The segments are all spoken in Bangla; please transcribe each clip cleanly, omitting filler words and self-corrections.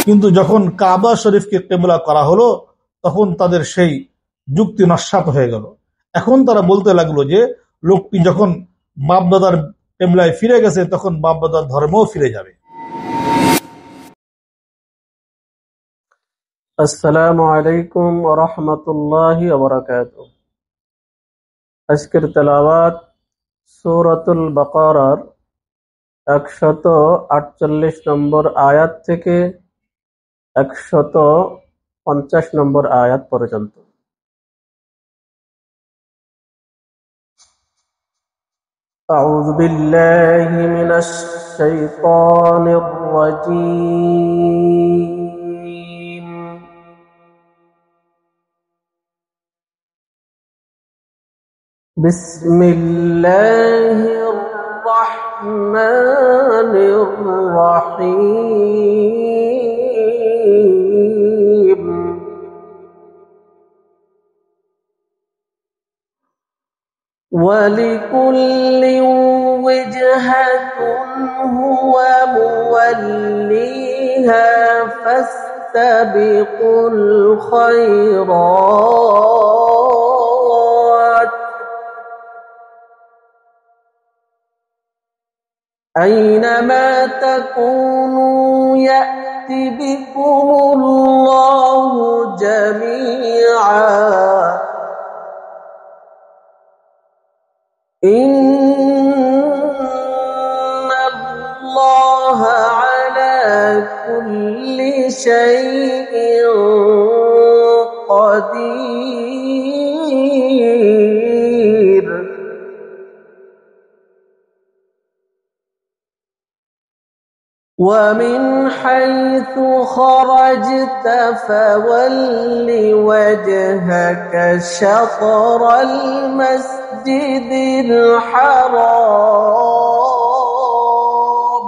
কিন্তু যখন কাবা শরীফকে কিবলা করা হলো তখন তাদের সেই যুক্তি নস্যাৎ হয়ে গেল। এখন তারা বলতে লাগলো যে লোকটি যখন বাপদাদার কিবলায় ফিরে গেছে তখন বাপদাদার ধর্মও ফিরে যাবে। আসসালামু আলাইকুম ওয়া রাহমাতুল্লাহি ওয়া বারাকাতুহু। আজকের তেলাওয়াত সূরাতুল বাকারার 148 নম্বর আয়াত থেকে 150 নম্বর আয়াত পর্যন্ত। আউযু বিল্লাহি মিনাশ শাইতানির রাজীম। بسم الله الرحمن الرحيم ولكل وجهة هو موليها فاستبقوا الخيرات أينما تكونوا يأت بكم الله جميعا إن الله على كل شيء قدير ومن حيث خرجت فول وجهك شطر المسجد الحرام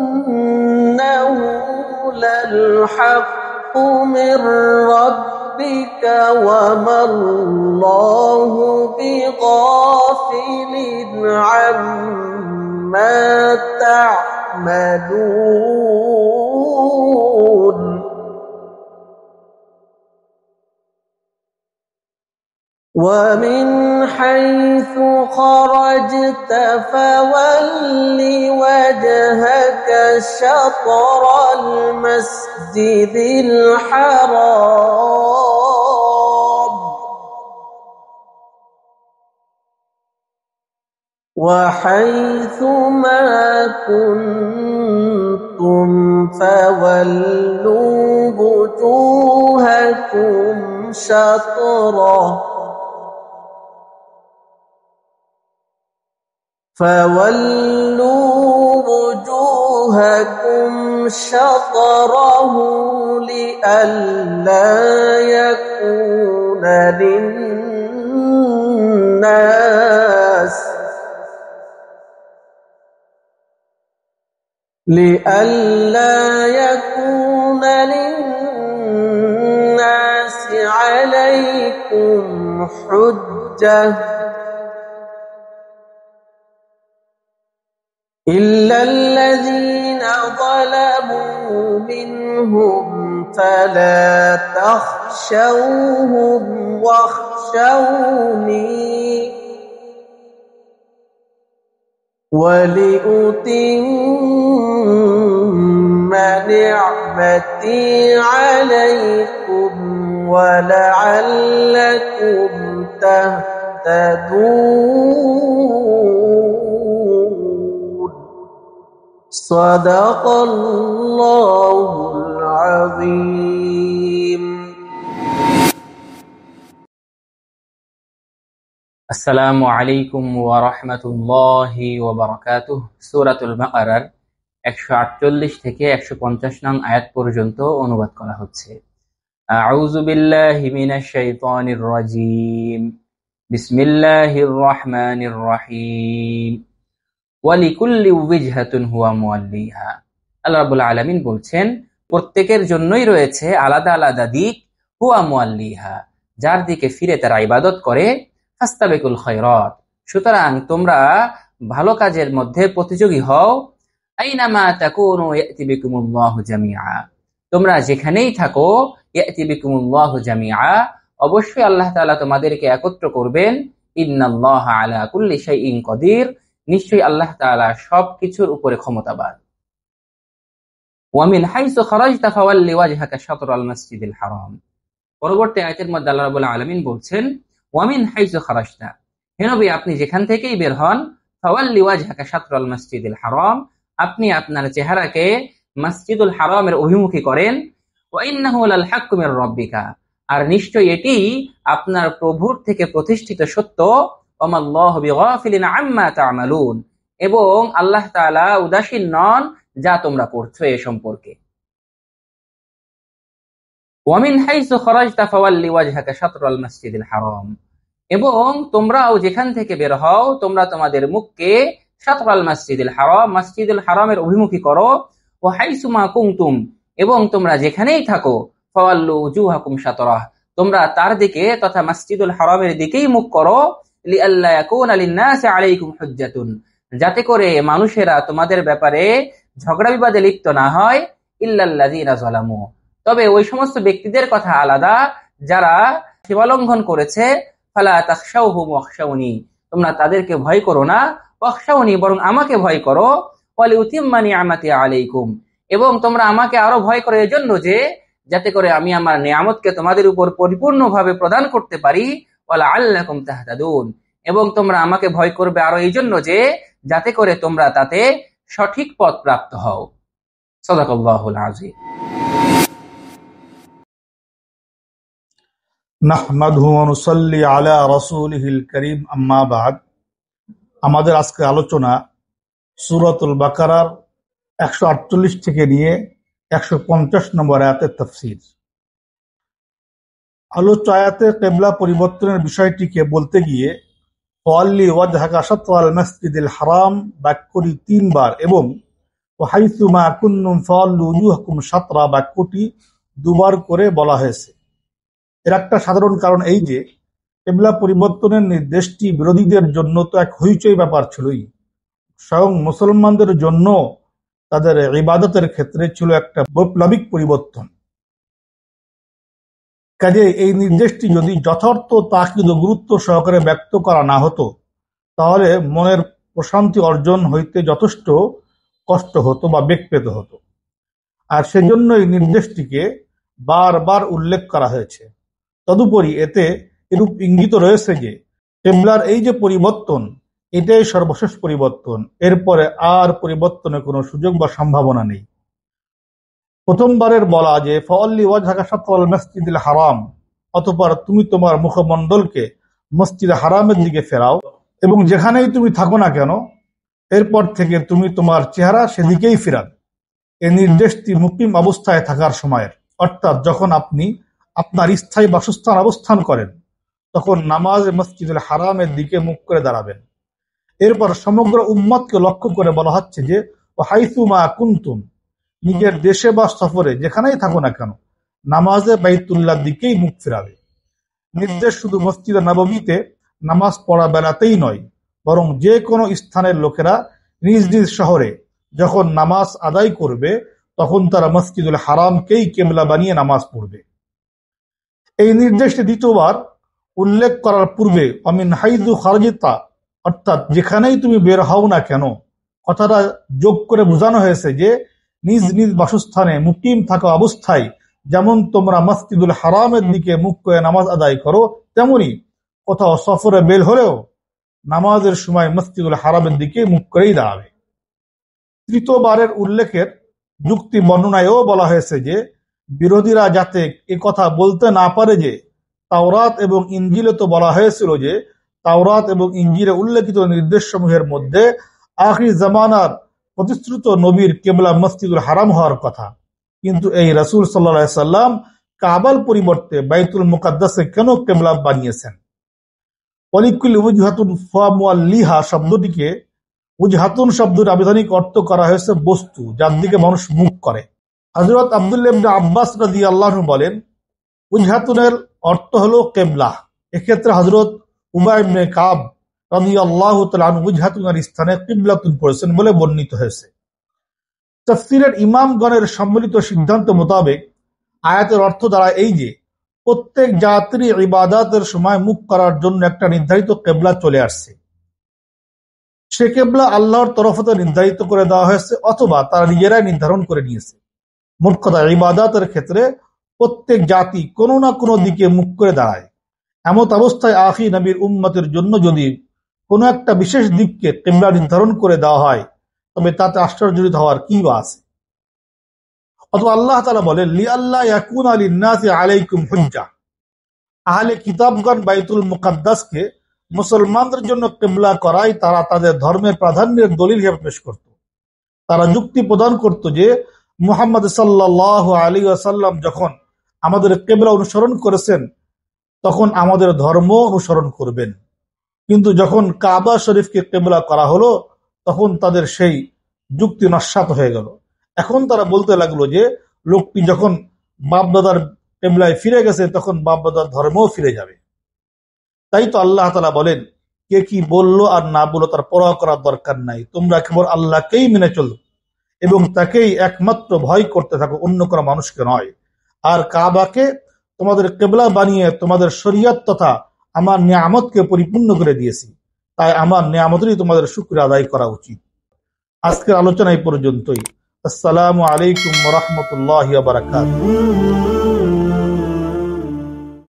وإنه للحق من ربك وما الله بغافل عما تعملون ومن حيث خرجت فول وجهك شطر المسجد الحرام وحيث ما كنتم فولوا وجوهكم شطره لئلا يكون للناس عليكم حجة إلا الذين ظلموا منهم فلا تخشوهم واخشوني ولأتم نعمتي عليكم ولعلكم تهتدون صدق الله العظيم। আসসালামু আলাইকুম ওয়া রাহমাতুল্লাহি ওয়া বারাকাতুহু। সূরাতুল বাকারার 148 থেকে 150 নং আয়াত পর্যন্ত অনুবাদ করা হচ্ছে। আউযু বিল্লাহি মিনাশ শাইতানির রাজীম। বিসমিল্লাহির রহমানির রহিম। ওয়া লিকুল্লি ওয়াজহাতুন হুয়া মুওয়াল্লিহা। আল্লাহ রাব্বুল আলামিন বলছেন, প্রত্যেকের জন্যই রয়েছে আলাদা আলাদা দিক, হুয়া মুওয়াল্লিহা, যার দিকে ফিরে তারা ইবাদত করে। ফাস্তাবিকুল খায়রাত, সুতরাং তোমরা ভালো কাজের মধ্যে প্রতিযোগী হও। আইনামা তাকুনু ইয়াতি বিকুমুল্লাহু জামিআ, তোমরা যেখানেই থাকো ইয়াতি বিকুমুল্লাহু জামিআ, অবশ্যই আল্লাহ তাআলা তোমাদেরকে একত্র করবেন। ইন্নাল্লাহা আলা কুল্লি শাইইন কাদির, নিশ্চয়ই আল্লাহ তাআলা সবকিছুর উপরে ক্ষমতাবান। ওয়ামিন হাইসু খারাজতা ফাওয়াল্লি ওয়াজহাকা শাতরাল মাসজিদিল হারাম, পরবর্তী আয়াতের মধ্যে আল্লাহ রাব্বুল আলামিন বলছেন ওয়ামিন হাইসু খারাজতা, হে নবী আপনি যেখান থেকেই বের হন, ফাওয়াল্লি ওয়াজহাকা শাতরাল মাসজিদিল হারাম, আপনি আপনার চেহারাকে মসজিদুল হারামের অভিমুখী করেন। ওয়া ইন্নাহু লাল হাক্কু মির রাব্বিকা, আর নিশ্চয়ই এটি আপনার প্রভুর থেকে প্রতিষ্ঠিত সত্য। ওয়ামাল্লাহু বিগাফিলিন আম্মা তা'মালুন, এবং আল্লাহ তাআলা উদাসীন নন যা তোমরা করছো এ সম্পর্কে। ওয়ামিন হাইসু খারাজতা ফাওয়াল্লি ওয়াজহাকা শাতরাল মাসজিদিল হারাম, এবং তোমরাও যেখান থেকে বের হও তোমরা তোমাদের মুখকে শাতরাল মাসজিদিল হারাম, মসজিদুল হারামের অভিমুখী করো। ওয়া হাইসু মা কুনতুম, এবং তোমরা যেখানেই থাকো, ফাওয়াল্লু উজুহাকুম শাতরাহ, তোমরা তার দিকে তথা মসজিদুল হারামের দিকেই মুখ করো। লিআল্লা ইয়াকুনা লিন-নাসি আলাইকুম হুজ্জাতুন, যাতে করে মানুষেরা তোমাদের ব্যাপারে ঝগড়া বিবাদে লিপ্ত না হয়। ইল্লাল্লাযীনা যালামু, তবে ওই সমস্ত ব্যক্তিদের কথা আলাদা যারা সীমালঙ্ঘন করেছে। ফালা তাখশাউহুম ওয়াখশাউনি, তোমরা তাদেরকে ভয় করো না। ওয়াখশাউনি, বরং আমাকে ভয় করো। ওয়ালিউতিম্মা নি'মাতি আলাইকুম, এবং তোমরা আমাকে আরো ভয় করো এজন্য যে যাতে করে আমি আমার নিয়ামতকে তোমাদের উপর পরিপূর্ণভাবে প্রদান করতে পারি। ওয়ালাআল্লাকুম তাহতাদুন, এবং তোমরা আমাকে ভয় করবে আরো এই জন্য যে যাতে করে তোমরা তাতে সঠিক পথ প্রাপ্ত হও। সাদাকাল্লাহুল আযীম। নাহমাদুহু ওয়া নুসাল্লি আলা রাসূলিহিল কারীম, আম্মা বা'দ। আমাদের আজকে আলোচনা সূরাতুল বাকারার 148 থেকে নিয়ে 150 নম্বর আয়াতের তাফসীর। আলোচ্য আয়াতে কিবলা পরিবর্তনের বিষয়টিকে বলতে গিয়ে ফাওয়াল্লি ওয়াজহাকা শাতরাল মাসজিদিল হারাম বাক্যটি 3 বার এবং ওয়া হাইসু মা কুনতুম ফাওয়াল্লু উজুহাকুম শাতরা বাক্যটি 2 বার করে বলা হয়েছে। এর একটা সাধারণ কারণ এই যে কিবলা পরিবর্তনের নির্দেশটি বিরোধীদের জন্য তো এক হইচই ব্যাপার ছিলই, স্বয়ং মুসলমানদের জন্য তাদের ইবাদতের ক্ষেত্রে ছিল একটা বৈপ্লবিক পরিবর্তন। কাজে এই নির্দেশটি যদি যথার্থ তাকিদ ও গুরুত্ব সহকারে ব্যক্ত করা না হতো তাহলে মনের প্রশান্তি অর্জন হইতে যথেষ্ট কষ্ট হতো বা বেগ পেতে হতো। আর সেজন্য এই নির্দেশটিকে বারবার উল্লেখ করা হয়েছে। তদুপরি এতে এরূপ ইঙ্গিত রয়েছে যে কিবলার এই যে পরিবর্তন, এটাই সর্বশেষ পরিবর্তন, এরপরে আর পরিবর্তনের কোনো সুযোগ বা সম্ভাবনা নেই। প্রথমবারের বলা যে ফাওয়াল্লি ওয়াজহাকা শাতরাল মাসজিদিল হারাম, অতঃপর তুমি তোমার মুখমণ্ডলকে মসজিদে হারামের দিকে ফেরাও এবং যেখানেই তুমি থাকো না কেন এরপর থেকে তুমি তোমার চেহারা সেদিকেই ফেরান। এই নির্দেশটি মুকিম অবস্থায় থাকার সময়ের, অর্থাৎ যখন আপনি আপনার স্থায়ী বাসস্থান অবস্থান করেন তখন নামাজ মসজিদুল হারামের দিকে মুখ করে দাঁড়াবেন। এরপর সমগ্র উম্মতকে লক্ষ্য করে বলা হচ্ছে যে হাইসু মা কুনতুম, নিজের দেশে বা সফরে যেখানেই থাকো না কেন নামাজে বাইতুল্লাহর দিকেই মুখ ফেরাবে। নির্দেশ শুধু মসজিদে নববীতে নামাজ পড়া বেলাতেই নয়, বরং যে কোনো স্থানের লোকেরা নিজ নিজ শহরে যখন নামাজ আদায় করবে তখন তারা মসজিদুল হারামকেই কিবলা বানিয়ে নামাজ পড়বে। এই নির্দেশটি দ্বিতীয়বার উল্লেখ করার পূর্বে অমিন হাইযু খারাজতা, অর্থাৎ যেখানেই তুমি বের হও না কেন কথাটা যোগ করে বোঝানো হয়েছে যে নিজ নিজ বাসস্থানে মুকিম থাকা অবস্থায় যেমন তোমরা মসজিদুল হারামের দিকে মুখ করে নামাজ আদায় করো, তেমনি কোথাও সফরে বের হলেও নামাজের সময় মসজিদুল হারামের দিকে মুখ করেই দাঁড়াবে। তৃতীয়বারের উল্লেখের যুক্তি বর্ণনায়ও বলা হয়েছে যে বিরোধীরা যাতে এ কথা বলতে না পারে যে তাওরাত এবং ইনজিলে তো বলা হয়েছিল যে তাওরাত এবং ইনজিলে উল্লেখিত নির্দেশসমূহের মধ্যে আখির জামানার প্রতিশ্রুত নবীর কিবলা মসজিদুল হারাম হওয়ার কথা, কিন্তু এই রাসূল সাল্লাল্লাহু আলাইহি সাল্লাম কাবার পরিবর্তে বাইতুল মুকাদ্দাসে কেন কিবলা বানিয়েছেন? ওয়ালিকুল্লি উজহাতুন ফামুয়াল্লিহা শব্দটিকে উজহাতুন শব্দের আবিধানিক অর্থ করা হয়েছে বস্তু যার দিকে মানুষ মুখ করে। হযরত আব্দুল্লাহ ইবনে আব্বাস রাদিয়াল্লাহু আনহু বলেন উজহাতুনের অর্থ হলো কিবলা। এক্ষেত্রে হযরত উবাই ইবনে কাব রাদিয়াল্লাহু তাআলা আনহু উজহাতুনের স্থানে কিবলাতুন পড়েছেন বলে বর্ণিত হয়েছে। তাফসীরের ইমামগণের সম্মিলিত সিদ্ধান্ত মোতাবেক আয়াতের অর্থ দ্বারা এই যে প্রত্যেক জাতির ইবাদতের সময় মুখ করার জন্য একটা নির্ধারিত কেবলা চলে আসছে। সে কেবলা আল্লাহর তরফ হতে নির্ধারিত করে দেওয়া হয়েছে অথবা তারা নিজেরাই নির্ধারণ করে নিয়েছে। মোট কথা ইবাদতের ক্ষেত্রে প্রত্যেক জাতি কোনো না কোনো দিকে মুখ করে দাঁড়ায়। এমত অবস্থায় আখি নবীর উম্মতের জন্য যদি কোনো একটা বিশেষ দিককে কেবলা নির্ধারণ করে দেওয়া হয় তবে তাতে আশ্চর্যজনিত হওয়ার কি বা আছে। অথবা আল্লাহ তাআলা বলেন লিআল্লা ইয়াকুনা লিন-নাসি আলাইকুম হুজ্জা। আহলে কিতাবগণ বাইতুল মুকাদ্দাসকে মুসলমানদের জন্য কিবলা করায় তারা তাদের ধর্মের প্রাধান্যের দলিল হিসেবে পেশ করত। তারা যুক্তি প্রদান করত যে মুহাম্মদ সাল্লাল্লাহু আলাইহি ওয়াসাল্লাম যখন আমাদের কিবলা অনুসরণ করেছেন তখন আমাদের ধর্ম অনুসরণ করবেন। কিন্তু যখন কাবা শরীফকে কিবলা করা হলো তখন তাদের সেই যুক্তি নস্যাৎ হয়ে গেল। এখন তারা বলতে লাগলো যে লোকটি যখন বাপদাদার কিবলায় ফিরে গেছে তখন বাপদাদার ধর্মও ফিরে যাবে। তাই তো আল্লাহ তাআলা বলেন, কে কি বললো আর না বললো তার পরোয়া করার দরকার নাই, তোমরা কেবল আল্লাহকেই মেনে চলো এবং তাকেই একমাত্র ভয় করতে থাকো, অন্য কোনো মানুষকে নয়। আর কাবাকে তোমাদের কিবলা বানিয়ে তোমাদের শরীয়ত তথা আমার নিয়ামতকে পরিপূর্ণ করে দিয়েছি, তাই আমার নিয়ামতেরই তোমাদের শুকরিয়া আদায় করা উচিত। আজকের আলোচনা এই পর্যন্তই। আসসালামু আলাইকুম ওয়া রাহমাতুল্লাহি ওয়া বারাকাতুহু।